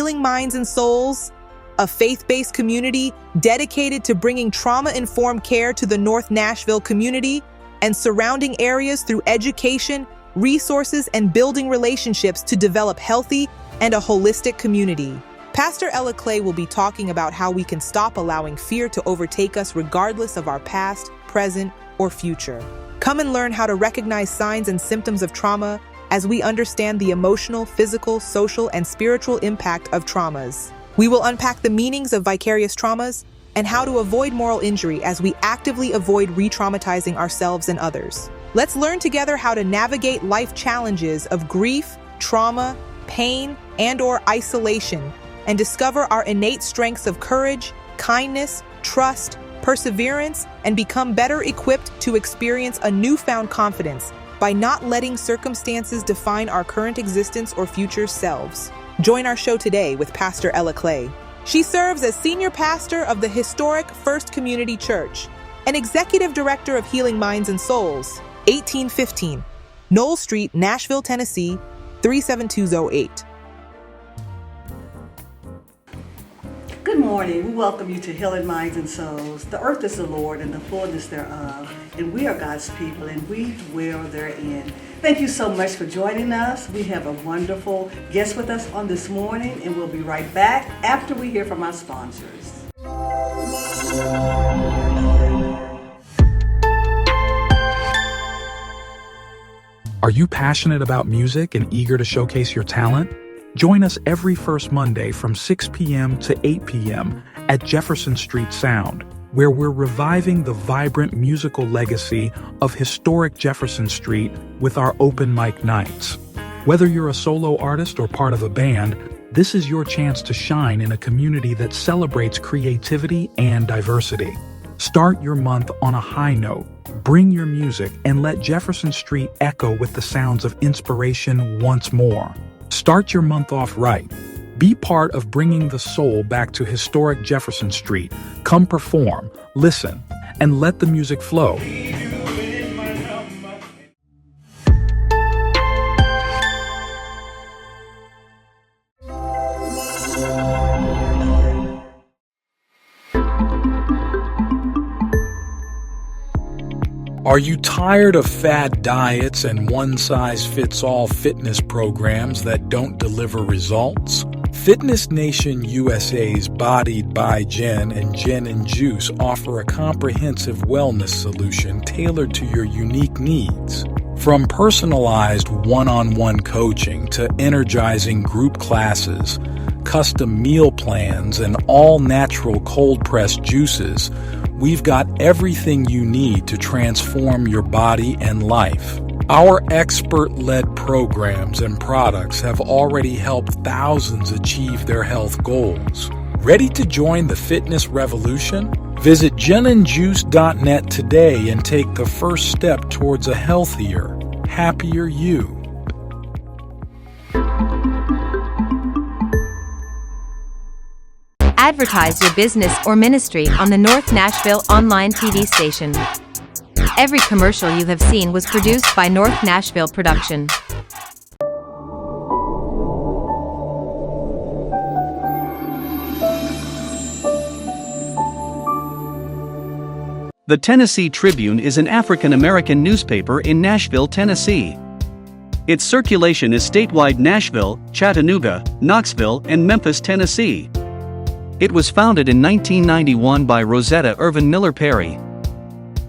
Healing Minds and Souls, a faith-based community dedicated to bringing trauma-informed care to the North Nashville community and surrounding areas through education, resources, and building relationships to develop healthy and a holistic community. Pastor Ella Clay will be talking about how we can stop allowing fear to overtake us regardless of our past, present, or future. Come and learn how to recognize signs and symptoms of trauma as we understand the emotional, physical, social, and spiritual impact of traumas. We will unpack the meanings of vicarious traumas and how to avoid moral injury as we actively avoid re-traumatizing ourselves and others. Let's learn together how to navigate life challenges of grief, trauma, pain, and/or isolation, and discover our innate strengths of courage, kindness, trust, perseverance, and become better equipped to experience a newfound confidence by not letting circumstances define our current existence or future selves. Join our show today with Pastor Ella Clay. She serves as senior pastor of the historic First Community Church and executive director of Healing Minds and Souls, 1815, Knoll Street, Nashville, Tennessee, 37208. Good morning. We welcome you to Healing Minds and Souls. The earth is the Lord and the fullness thereof, and we are God's people and we dwell therein. Thank you so much for joining us. We have a wonderful guest with us on this morning, and we'll be right back after we hear from our sponsors. Are you passionate about music and eager to showcase your talent? Join us every first Monday from 6 p.m. to 8 p.m. at Jefferson Street Sound, where we're reviving the vibrant musical legacy of historic Jefferson Street with our open mic nights. Whether you're a solo artist or part of a band, this is your chance to shine in a community that celebrates creativity and diversity. Start your month on a high note. Bring your music and let Jefferson Street echo with the sounds of inspiration once more. Start your month off right. Be part of bringing the soul back to historic Jefferson Street. Come perform, listen, and let the music flow. Are you tired of fad diets and one-size-fits-all fitness programs that don't deliver results? Fitness Nation USA's Bodied by Jen and Jen and Juice offer a comprehensive wellness solution tailored to your unique needs. From personalized one-on-one coaching to energizing group classes, custom meal plans, and all-natural cold-pressed juices, we've got everything you need to transform your body and life. Our expert-led programs and products have already helped thousands achieve their health goals. Ready to join the fitness revolution? Visit jenandjuice.net today and take the first step towards a healthier, happier you. Advertise your business or ministry on the North Nashville online TV station. Every commercial you have seen was produced by North Nashville Production. The Tennessee Tribune is an African-American newspaper in Nashville, Tennessee. Its circulation is statewide Nashville, Chattanooga, Knoxville, and Memphis, Tennessee. It was founded in 1991 by Rosetta Irvin Miller Perry.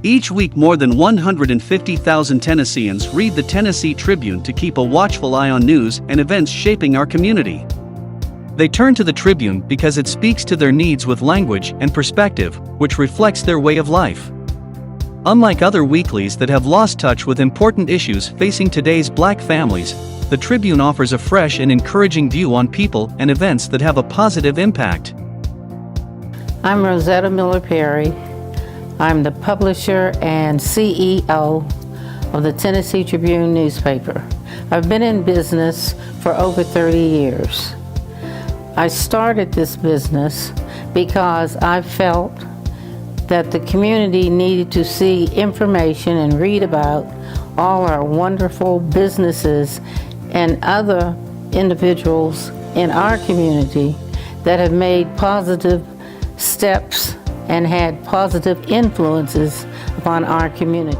Each week more than 150,000 Tennesseans read the Tennessee Tribune to keep a watchful eye on news and events shaping our community. They turn to the Tribune because it speaks to their needs with language and perspective, which reflects their way of life. Unlike other weeklies that have lost touch with important issues facing today's Black families, the Tribune offers a fresh and encouraging view on people and events that have a positive impact. I'm Rosetta Miller Perry. I'm the publisher and CEO of the Tennessee Tribune newspaper. I've been in business for over 30 years. I started this business because I felt that the community needed to see information and read about all our wonderful businesses and other individuals in our community that have made positive steps and had positive influences upon our community.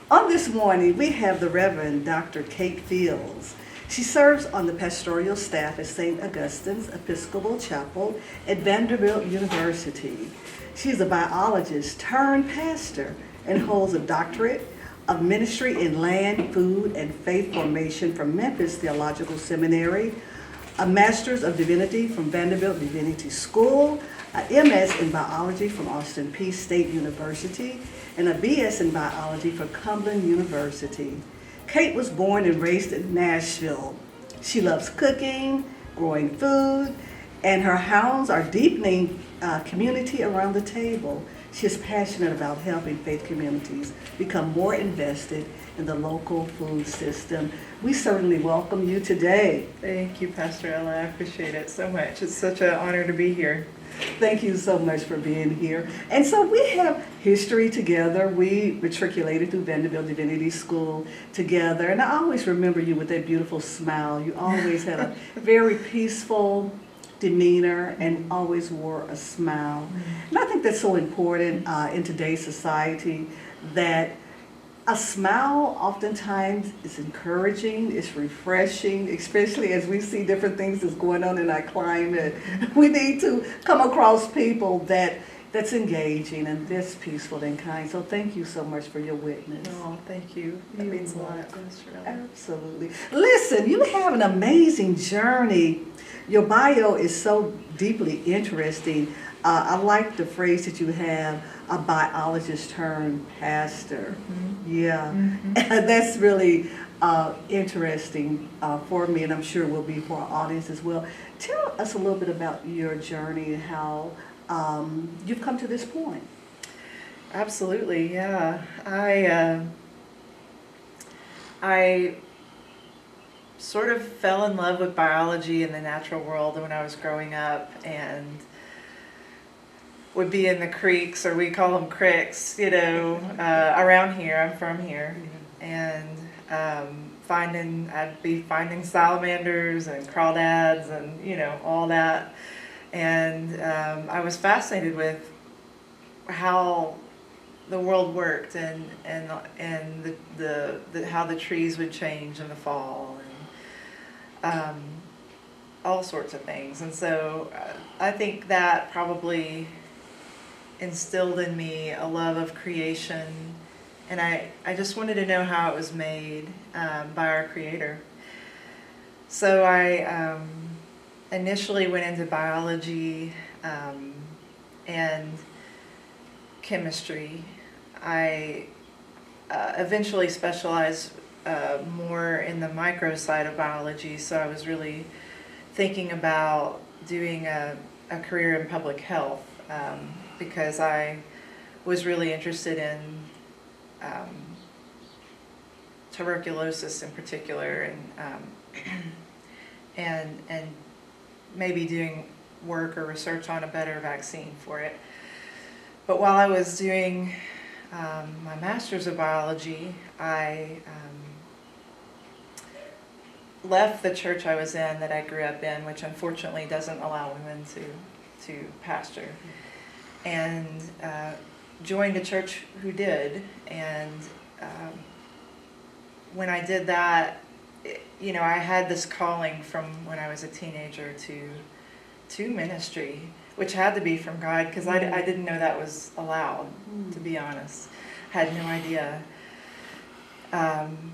On this morning, we have the Reverend Dr. Kate Fields. She serves on the pastoral staff at St. Augustine's Episcopal Chapel at Vanderbilt University. She is a biologist turned pastor and holds a doctorate of ministry in land, food, and faith formation from Memphis Theological Seminary, a Master's of Divinity from Vanderbilt Divinity School, a MS in biology from Austin Peay State University, and a BS in biology from Cumberland University. Kate was born and raised in Nashville. She loves cooking, growing food, and her hounds are deepening community around the table. She is passionate about helping faith communities become more invested in the local food system. We certainly welcome you today. Thank you, Pastor Ella. I appreciate it so much. It's such an honor to be here. Thank you so much for being here. And so we have history together. We matriculated through Vanderbilt Divinity School together. And I always remember you with that beautiful smile. You always had a very peaceful demeanor and always wore a smile. And I think that's so important in today's society, that a smile oftentimes is encouraging, it's refreshing, especially as we see different things that's going on in our climate. We need to come across people that's engaging and that's peaceful and kind. So thank you so much for your witness. Oh, thank you. That means a lot, Pastor Ella. Absolutely. Listen, you have an amazing journey. Your bio is so deeply interesting. I like the phrase that you have, a biologist turned pastor. Yeah, that's really interesting for me, and I'm sure will be for our audience as well. Tell us a little bit about your journey and how you've come to this point. Absolutely, yeah. I sort of fell in love with biology and the natural world when I was growing up, and would be in the creeks, or we call them cricks, around here. I'm from here. And I'd be finding salamanders and crawdads and, all that. And I was fascinated with how the world worked and how the trees would change in the fall and all sorts of things. And so I think that probably instilled in me a love of creation, and I just wanted to know how it was made by our Creator. So I initially went into biology and chemistry. I eventually specialized more in the micro side of biology, so I was really thinking about doing a career in public health. Because I was really interested in tuberculosis in particular, and maybe doing work or research on a better vaccine for it. But while I was doing my master's of biology, I left the church I was in that I grew up in, which unfortunately doesn't allow women to pastor. And joined a church who did, and when I did that, I had this calling from when I was a teenager to ministry, which had to be from God, because I didn't know that was allowed, to be honest. Had no idea.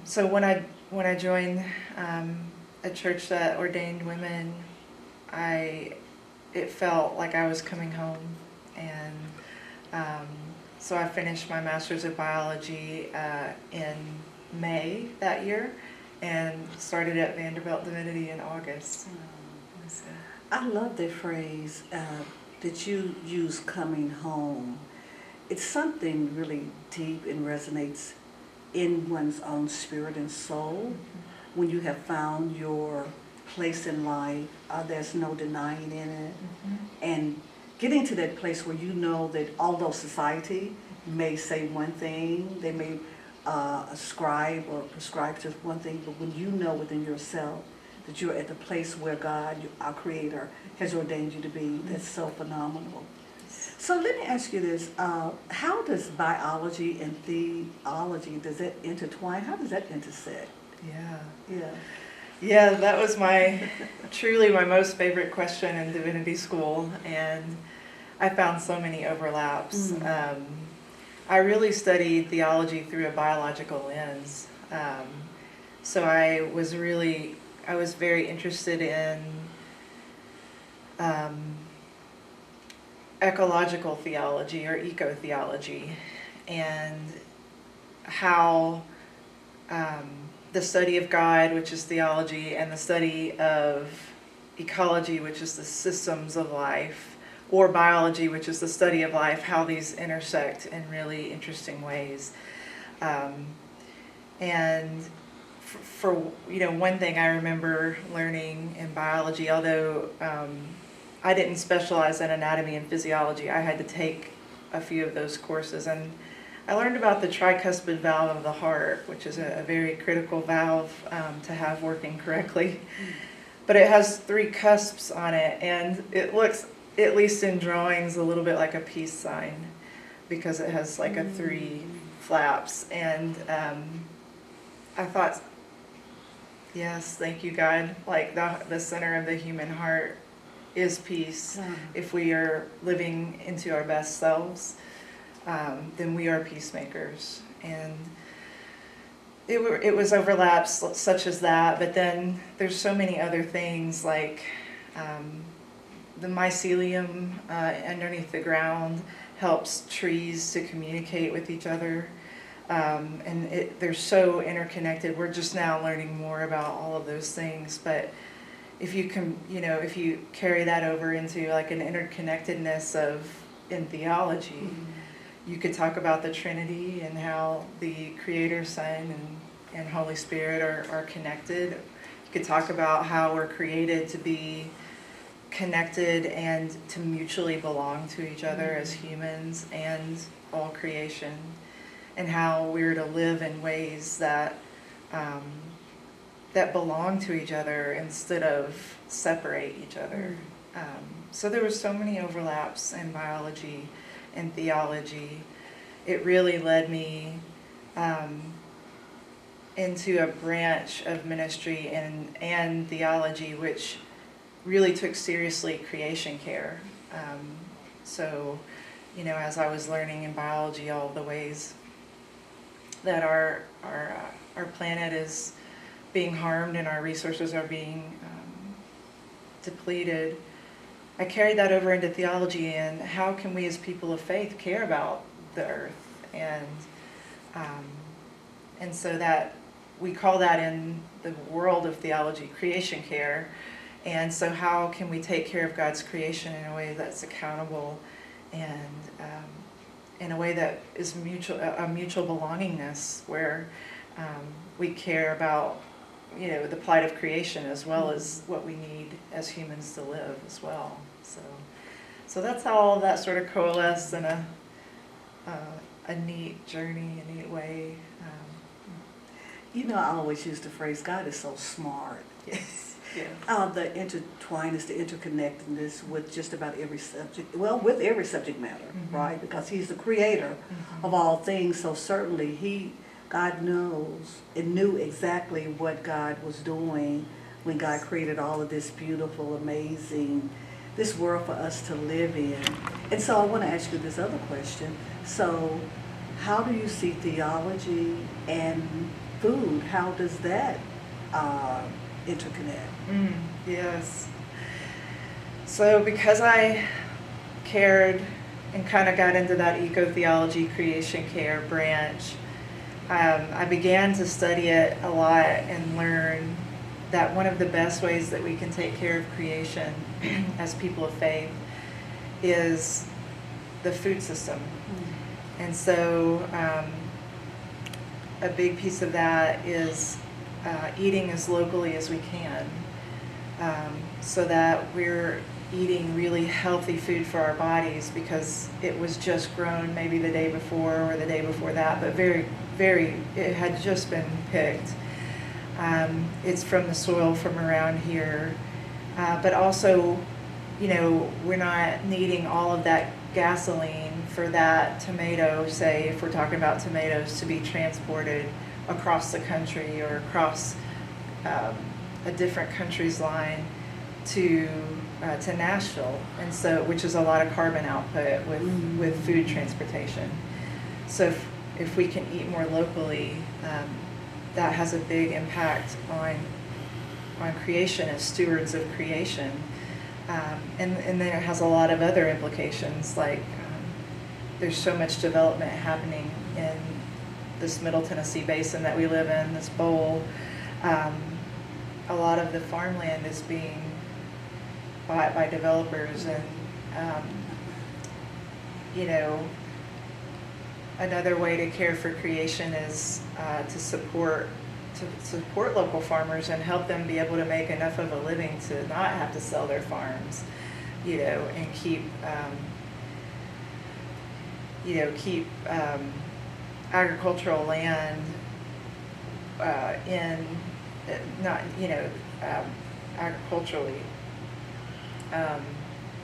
So when I joined a church that ordained women, it felt like I was coming home. And so I finished my master's of biology in May that year and started at Vanderbilt Divinity in August. I love that phrase that you use, coming home. It's something really deep and resonates in one's own spirit and soul. When you have found your place in life, there's no denying in it. And getting to that place where you know that although society may say one thing, they may ascribe or prescribe to one thing, but when you know within yourself that you're at the place where God, our Creator, has ordained you to be, that's so phenomenal. So let me ask you this, how does biology and theology, does that intertwine? How does that intersect? Yeah. Yeah. Yeah, that was truly my most favorite question in divinity school, and I found so many overlaps. I really studied theology through a biological lens. So I was very interested in ecological theology or eco-theology, and how the study of God, which is theology, and the study of ecology, which is the systems of life, or biology, which is the study of life, how these intersect in really interesting ways. And for one thing I remember learning in biology, although I didn't specialize in anatomy and physiology, I had to take a few of those courses, and I learned about the tricuspid valve of the heart, which is a very critical valve to have working correctly. But it has 3 cusps on it, and it looks, at least in drawings, a little bit like a peace sign because it has like a 3 flaps. And I thought, yes, thank you, God. Like the center of the human heart is peace. If we are living into our best selves, then we are peacemakers. And it was overlaps such as that, but then there's so many other things like the mycelium underneath the ground helps trees to communicate with each other, and they're so interconnected. We're just now learning more about all of those things, but if you carry that over into like an interconnectedness in theology, you could talk about the Trinity and how the Creator, Son, and Holy Spirit are connected. You could talk about how we're created to be connected and to mutually belong to each other as humans and all creation, and how we're to live in ways that belong to each other instead of separate each other. So there were so many overlaps in biology and theology. It really led me into a branch of ministry and theology which really took seriously creation care. So, as I was learning in biology all the ways that our planet is being harmed and our resources are being depleted, I carried that over into theology, and how can we as people of faith care about the earth? And so that we call that in the world of theology creation care. And so how can we take care of God's creation in a way that's accountable and in a way that is a mutual belongingness, where we care about the plight of creation as well as what we need as humans to live as well. So that's how all that sort of coalesced in a neat journey, a neat way. I always use the phrase, God is so smart. Yes. Yes. The intertwinedness, the interconnectedness with just about every subject, with every subject matter, right? Because He's the creator of all things, so certainly God knows and knew exactly what God was doing when God created all of this beautiful, amazing, this world for us to live in. And so I want to ask you this other question. So how do you see theology and food? How does that interconnect? Yes. So because I cared and kind of got into that eco-theology creation care branch, I began to study it a lot and learn that one of the best ways that we can take care of creation as people of faith is the food system. And so a big piece of that is eating as locally as we can, so that we're eating really healthy food for our bodies because it was just grown maybe the day before or the day before that, but it had just been picked. It's from the soil from around here, but also, we're not needing all of that gasoline for that tomato, say, if we're talking about tomatoes, to be transported across the country or across a different country's line to Nashville, and so, which is a lot of carbon output with food transportation. So if we can eat more locally, that has a big impact on creation as stewards of creation. And then it has a lot of other implications, like there's so much development happening in this Middle Tennessee basin that we live in, this bowl. A lot of the farmland is being bought by developers, and another way to care for creation is to support local farmers and help them be able to make enough of a living to not have to sell their farms, and keep agricultural land in not agriculturally.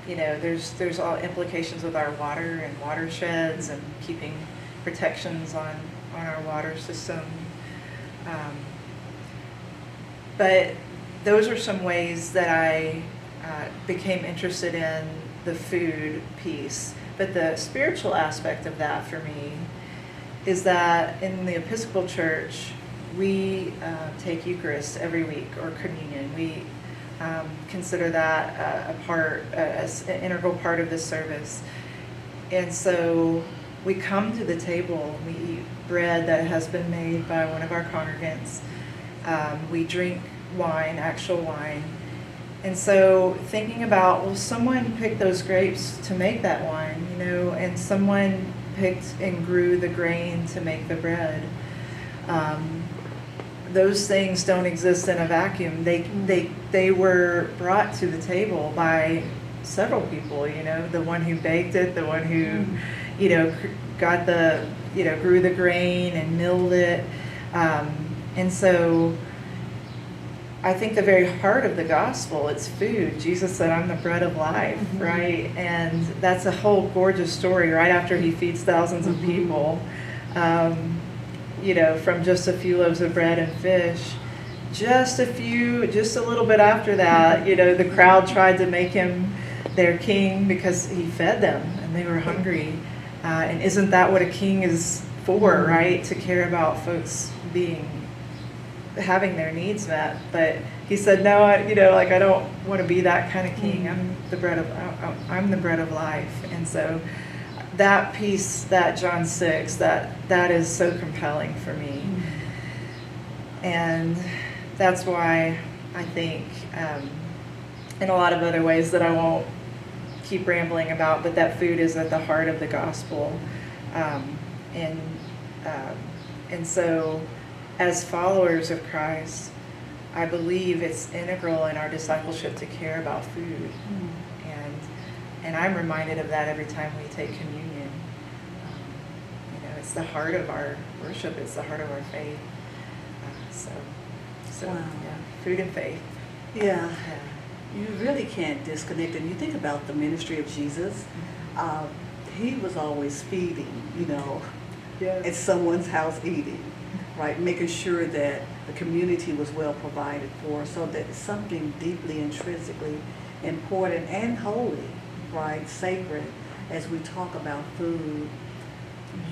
There's all implications with our water and watersheds and keeping protections on our water system. But those are some ways that I became interested in the food piece. But the spiritual aspect of that for me is that in the Episcopal Church, we take Eucharist every week, or communion. We consider that an integral part of the service. And so we come to the table, we eat bread that has been made by one of our congregants. We drink wine, actual wine. And so thinking about, well, someone picked those grapes to make that wine, and someone picked and grew the grain to make the bread. Those things don't exist in a vacuum. They were brought to the table by several people, the one who baked it, the one who, got grew the grain and milled it. And so I think the very heart of the gospel, it's food. Jesus said, I'm the bread of life, right? And that's a whole gorgeous story right after he feeds thousands of people, from just a few loaves of bread and fish. Just a little bit after that, the crowd tried to make him their king because he fed them and they were hungry. And isn't that what a king is for, right? To care about folks having their needs met. But he said, no, I don't want to be that kind of king. I'm the bread of life. And so that piece, that John 6, that is so compelling for me. And that's why I think, in a lot of other ways that I won't keep rambling about, but that food is at the heart of the gospel. And so as followers of Christ, I believe it's integral in our discipleship to care about food. And I'm reminded of that every time we take communion. It's the heart of our worship. It's the heart of our faith. So Wow. yeah, food and faith. Yeah. You really can't disconnect. And you think about the ministry of Jesus, he was always feeding, at someone's house, eating, right? Making sure that the community was well provided for, so that it's something deeply intrinsically important and holy, right? Sacred, as we talk about food.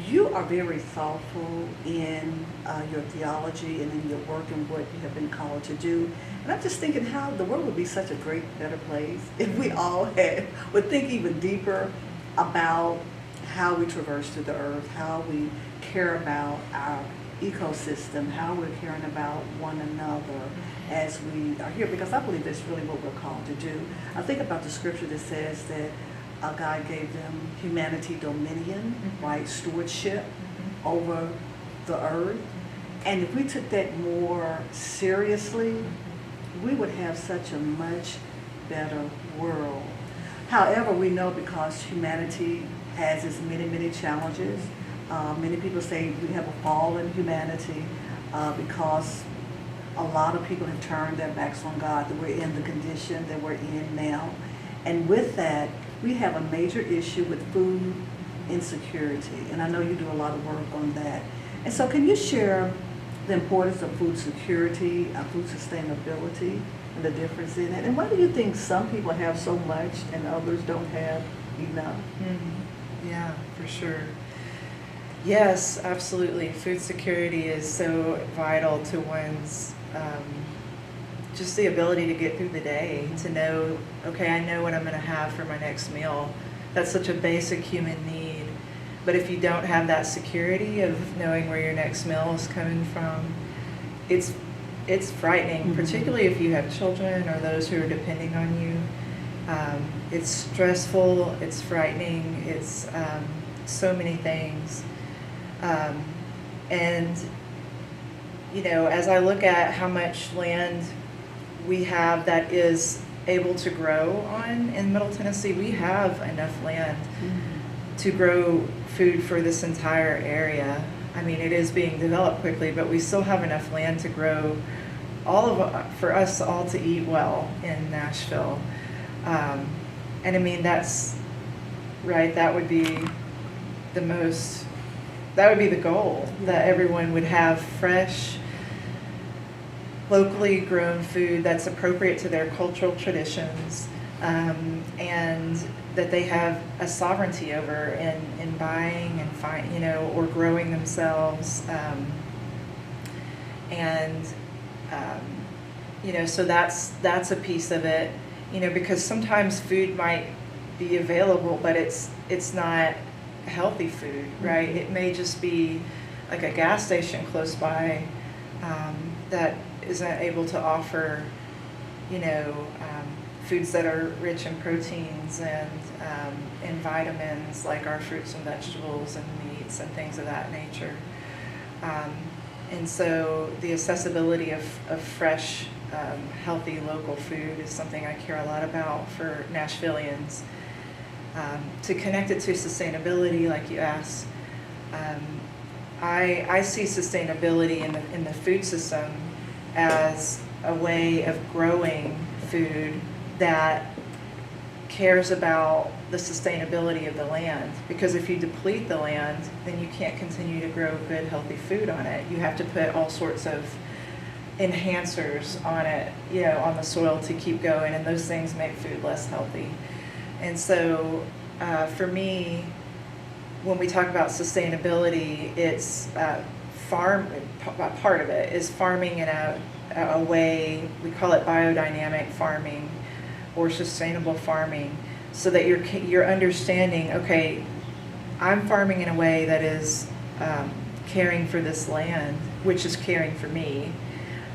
You are very thoughtful in your theology and in your work and what you have been called to do. And I'm just thinking how the world would be such a better place if we all would think even deeper about how we traverse through the earth, how we care about our ecosystem, how we're caring about one another as we are here, because I believe that's really what we're called to do. I think about the scripture that says that God gave them humanity dominion, right, stewardship over the earth. And if we took that more seriously, we would have such a much better world. However, we know because humanity has its many, many challenges. Many people say we have a fall in humanity because a lot of people have turned their backs on God, that we're in the condition that we're in now. And with that, we have a major issue with food insecurity. And I know you do a lot of work on that. And so can you share the importance of food security, food sustainability, and the difference in it? And why do you think some people have so much and others don't have enough? Mm-hmm. Yeah, for sure. Yes, absolutely. Food security is so vital to one's just the ability to get through the day, to know, okay, I know what I'm going to have for my next meal. That's such a basic human need. But if you don't have that security of knowing where your next meal is coming from, it's frightening, particularly if you have children or those who are depending on you. It's stressful, it's frightening, it's so many things. And, you know, as I look at how much land we have that is able to grow on in Middle Tennessee, we have enough land to grow food for this entire area. I mean, it is being developed quickly, but we still have enough land to grow for us all to eat well in Nashville. And I mean, that's right, that would be the goal, that everyone would have fresh, locally grown food that's appropriate to their cultural traditions, and that they have a sovereignty over in buying and or growing themselves, so that's a piece of it, because sometimes food might be available, but it's not healthy food, right? It may just be like a gas station close by that isn't able to offer, foods that are rich in proteins and vitamins, like our fruits and vegetables and meats and things of that nature. And so the accessibility of fresh, healthy local food is something I care a lot about for Nashvillians. To connect it to sustainability, like you asked, I see sustainability in the food system as a way of growing food that cares about the sustainability of the land. Because if you deplete the land, then you can't continue to grow good, healthy food on it. You have to put all sorts of enhancers on it, on the soil to keep going, and those things make food less healthy. And so for me, when we talk about sustainability, it's part of it is farming in a way, we call it biodynamic farming or sustainable farming, so that you're understanding, okay, I'm farming in a way that is caring for this land, which is caring for me.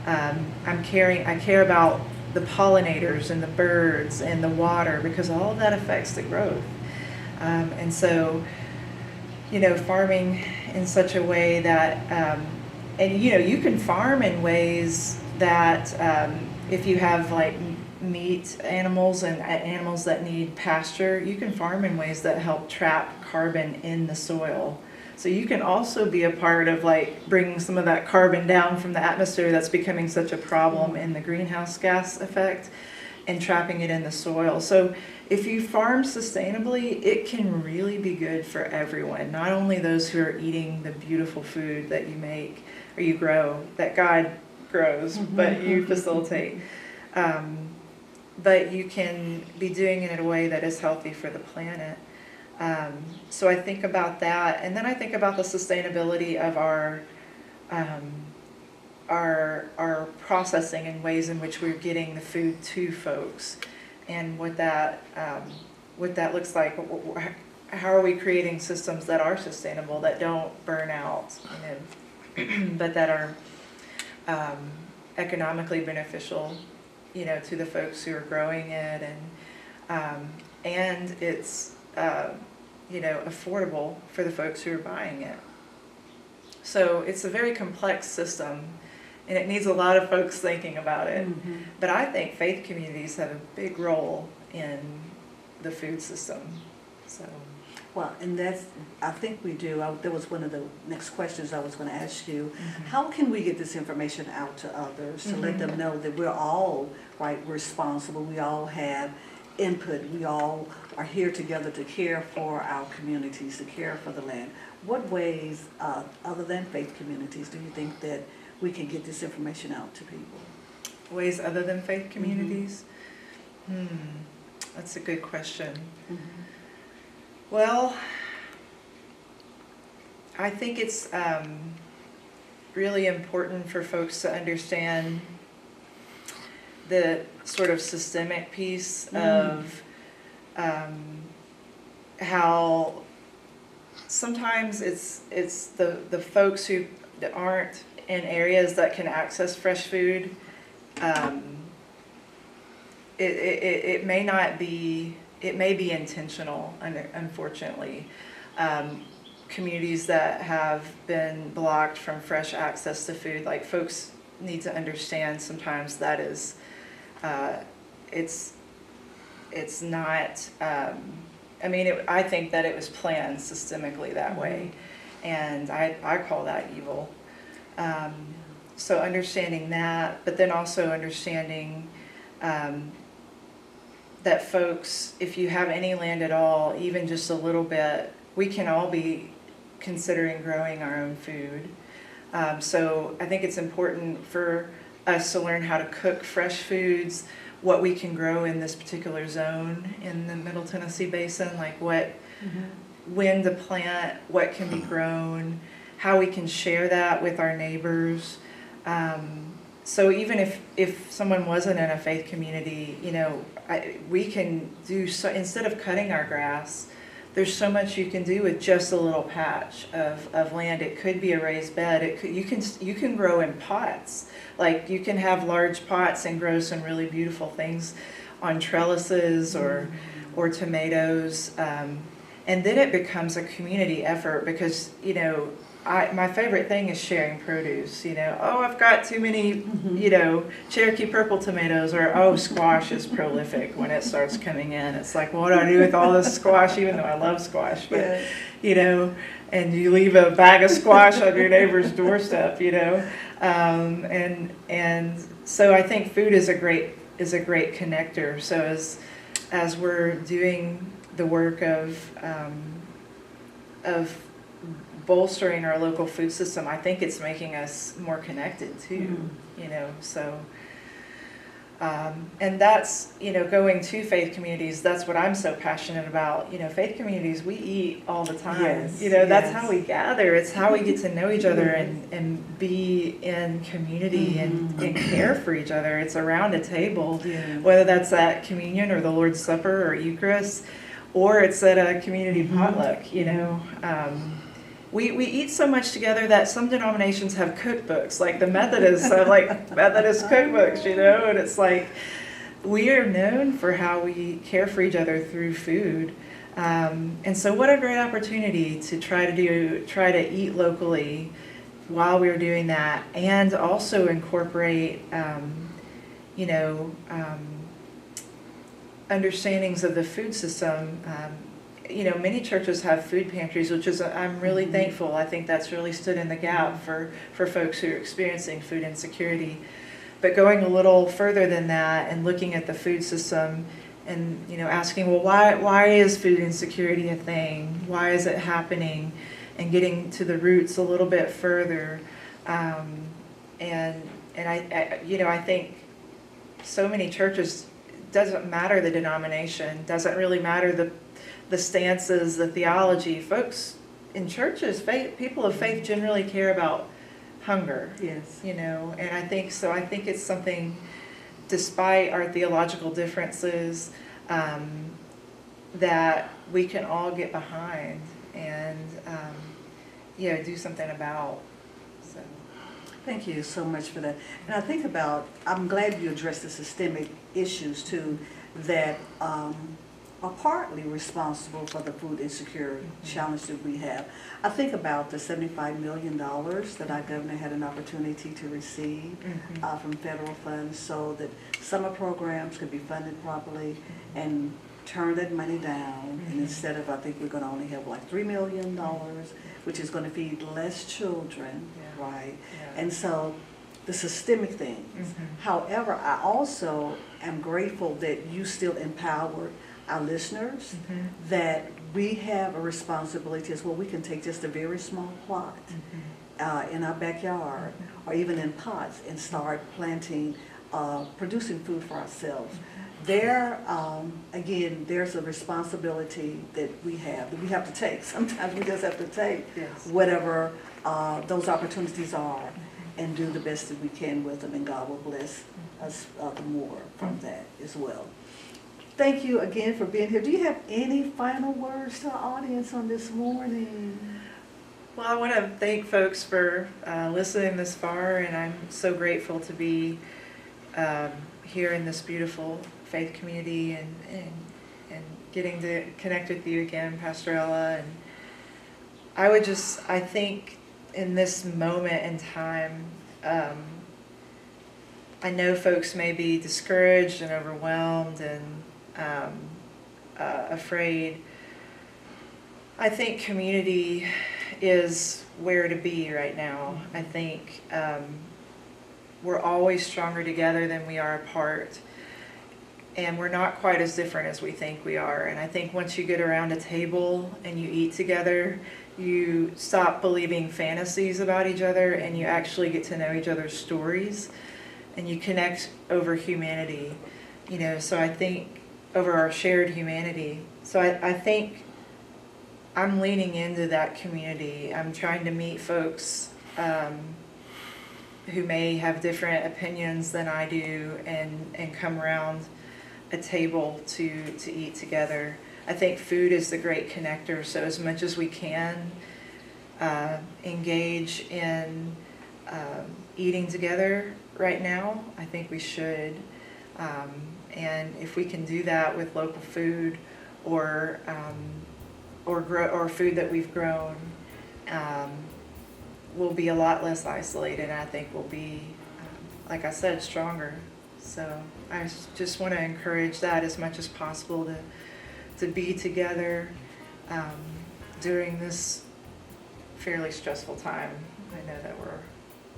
I care about the pollinators and the birds and the water, because all of that affects the growth. And so, farming in such a way that, you can farm in ways that if you have like meat animals and animals that need pasture, you can farm in ways that help trap carbon in the soil. So you can also be a part of like bringing some of that carbon down from the atmosphere that's becoming such a problem in the greenhouse gas effect, and trapping it in the soil. So if you farm sustainably, it can really be good for everyone, not only those who are eating the beautiful food that you make or you grow, that God grows, but you facilitate. But you can be doing it in a way that is healthy for the planet. So I think about that, and then I think about the sustainability of our processing and ways in which we're getting the food to folks, and what that looks like. How are we creating systems that are sustainable, that don't burn out, but that are economically beneficial, to the folks who are growing it, and it's affordable for the folks who are buying it. So it's a very complex system, and it needs a lot of folks thinking about it. But I think faith communities have a big role in the food system. So. Well, and that's, I think we do. That was one of the next questions I was going to ask you. Mm-hmm. How can we get this information out to others to let them know that we're all, right, responsible, we all have input, we all are here together to care for our communities, to care for the land? What ways, other than faith communities, do you think that we can get this information out to people? Ways other than faith communities? That's a good question. Well, I think it's really important for folks to understand the sort of systemic piece of how sometimes it's the folks who aren't in areas that can access fresh food. It may not be. It may be intentional, unfortunately. Communities that have been blocked from fresh access to food, like folks need to understand sometimes that is, it's not, I think that it was planned systemically that way, and I call that evil. So understanding that, but then also understanding that folks, if you have any land at all, even just a little bit, we can all be considering growing our own food. So I think it's important for us to learn how to cook fresh foods, what we can grow in this particular zone in the Middle Tennessee Basin, like when to plant, what can be grown, how we can share that with our neighbors. So even if someone wasn't in a faith community, we can do so. Instead of cutting our grass, there's so much you can do with just a little patch of land. It could be a raised bed. You can grow in pots. Like you can have large pots and grow some really beautiful things on trellises or tomatoes, and then it becomes a community effort because my favorite thing is sharing produce. I've got too many, Cherokee purple tomatoes, or squash is prolific when it starts coming in. It's like, what do I do with all this squash? Even though I love squash, but and you leave a bag of squash on your neighbor's doorstep, and so I think food is a great connector. So as we're doing the work of bolstering our local food system, I think it's making us more connected too, so and that's going to faith communities. That's what I'm so passionate about. Faith communities, we eat all the time. That's how we gather. It's how we get to know each other and be in community and care for each other. It's around a table, whether that's at communion or the Lord's Supper or Eucharist, or it's at a community potluck. We eat so much together that some denominations have cookbooks, like the Methodists have Methodist cookbooks, and it's like we are known for how we care for each other through food. And so what a great opportunity to try to eat locally while we're doing that, and also incorporate understandings of the food system. Many churches have food pantries, which is I'm really thankful. I think that's really stood in the gap for folks who are experiencing food insecurity. But going a little further than that and looking at the food system and asking, well, why is food insecurity a thing? Why is it happening? And getting to the roots a little bit further. And I think so many churches, doesn't matter the denomination, doesn't really matter the stances, the theology. Folks in churches, people of faith generally care about hunger. Yes. And I think it's something, despite our theological differences, that we can all get behind and do something about. So. Thank you so much for that. And I think I'm glad you addressed the systemic issues too that are partly responsible for the food insecurity challenge that we have. I think about the $75 million that our governor had an opportunity to receive from federal funds so that summer programs could be funded properly and turn that money down, and instead of, I think we're gonna only have like $3 million, which is gonna feed less children, Yeah. right? Yeah. And so, the systemic things. Mhm. However, I also am grateful that you still empowered our listeners, Mhm. that we have a responsibility as well. We can take just a very small plot in our backyard, or even in pots, and start planting, producing food for ourselves. There, again, there's a responsibility that we have to take. Sometimes we just have to take Yes. whatever those opportunities are and do the best that we can with them, and God will bless us the more from that as well. Thank you again for being here. Do you have any final words to our audience on this morning? Well, I want to thank folks for listening this far, and I'm so grateful to be here in this beautiful faith community and getting to connect with you again, Pastor Ella. And I think in this moment in time, I know folks may be discouraged and overwhelmed and afraid. I think community is where to be right now. I think we're always stronger together than we are apart. And we're not quite as different as we think we are. And I think once you get around a table and you eat together, you stop believing fantasies about each other, and you actually get to know each other's stories, and you connect over humanity, so I think over our shared humanity. So I think I'm leaning into that community. I'm trying to meet folks who may have different opinions than I do, and come around a table to eat together. I think food is the great connector, so as much as we can engage in eating together right now, I think we should. And if we can do that with local food or food that we've grown, we'll be a lot less isolated, and I think we'll be, like I said, stronger. So I just want to encourage that as much as possible, to be together during this fairly stressful time. I know that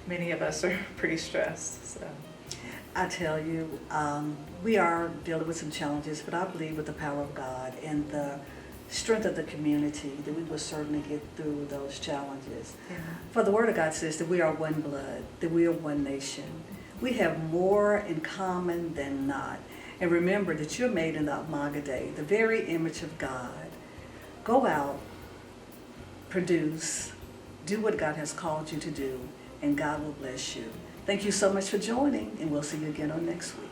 many of us are pretty stressed. So I tell you, we are dealing with some challenges, but I believe with the power of God and the strength of the community that we will certainly get through those challenges. yeah. For the Word of God says that we are one blood, that we are one nation. We have more in common than not. And remember that you're made in the Imago Dei, the very image of God. Go out, produce, do what God has called you to do, and God will bless you. Thank you so much for joining, and we'll see you again on next week.